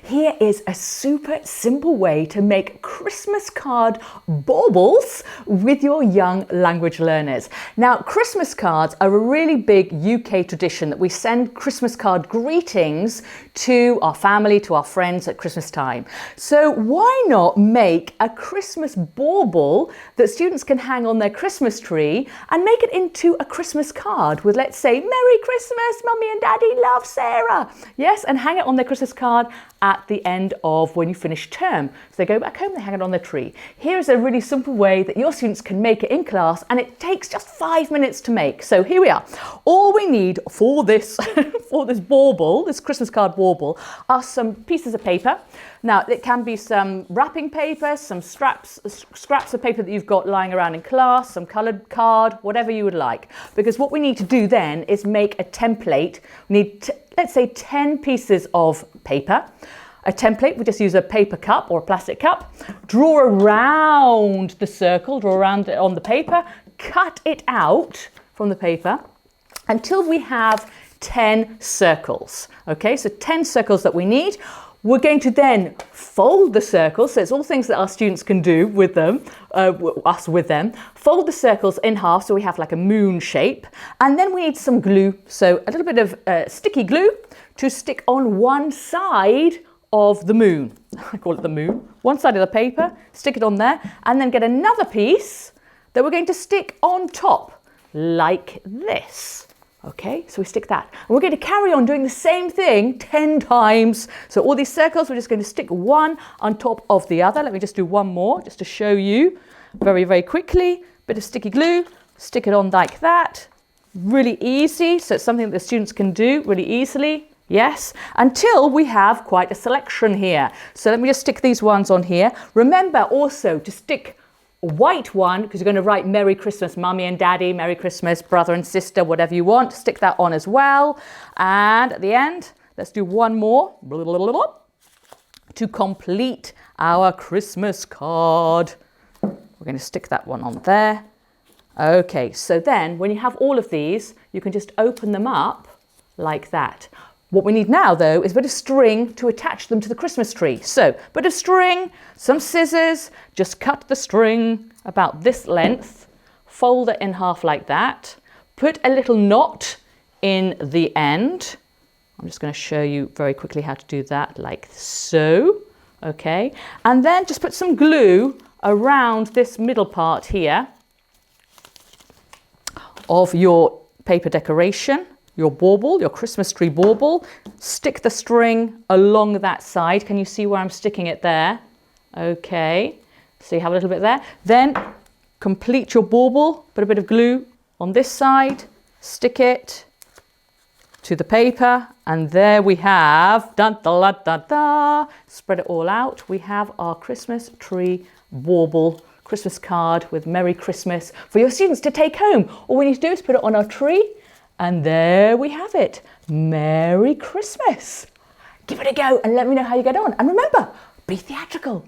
Here is a super simple way to make Christmas card baubles with your young language learners. Now, Christmas cards are a really big UK tradition that we send Christmas card greetings to our family, to our friends at Christmas time. So why not make a Christmas bauble that students can hang on their Christmas tree and make it into a Christmas card with, let's say, Merry Christmas, Mummy and Daddy love Sarah. Yes, and hang it on their Christmas card at the end of when you finish term. So they go back home, they hang it on their tree. Here's a really simple way that your students can make it in class, and it takes just 5 minutes to make. So here we are. All we need for this, for this bauble, this Christmas card bauble, are some pieces of paper. Now, it can be some wrapping paper, some scraps of paper that you've got lying around in class, some coloured card, whatever you would like. Because what we need to do then is make a template. We need, let's say, 10 pieces of paper. A template, we just use a paper cup or a plastic cup. Draw around the circle, draw around it on the paper, cut it out from the paper until we have 10 circles. Okay, so 10 circles that we need. We're going to then fold the circles, so it's all things that our students can do with them, us with them. Fold the circles in half so we have like a moon shape, and then we need some glue, so a little bit of sticky glue to stick on one side of the moon. I call it the moon. One side of the paper, stick it on there, and then get another piece that we're going to stick on top, like this. Okay, so we stick that. And we're going to carry on doing the same thing 10 times. So all these circles, we're just going to stick one on top of the other. Let me just do one more, just to show you very, very quickly. Bit of sticky glue, stick it on like that. Really easy, so it's something that the students can do really easily. Yes, until we have quite a selection here. So let me just stick these ones on here. Remember also to stick a white one, because you're going to write Merry Christmas, Mummy and Daddy, Merry Christmas, brother and sister, whatever you want. Stick that on as well. And at the end, let's do one more to complete our Christmas card. We're going to stick that one on there. Okay, so then when you have all of these, you can just open them up like that. What we need now, though, is a bit of string to attach them to the Christmas tree. So, a bit of string, some scissors, just cut the string about this length, fold it in half like that, put a little knot in the end. I'm just going to show you very quickly how to do that, like so. Okay, and then just put some glue around this middle part here of your paper decoration. Your bauble, your Christmas tree bauble, stick the string along that side. Can you see where I'm sticking it there? Okay, so you have a little bit there. Then complete your bauble, put a bit of glue on this side, stick it to the paper, and there we have, dun, da, da, da, da. Spread it all out. We have our Christmas tree bauble Christmas card with Merry Christmas for your students to take home. All we need to do is put it on our tree. And there we have it. Merry Christmas. Give it a go and let me know how you get on. And remember, be theatrical.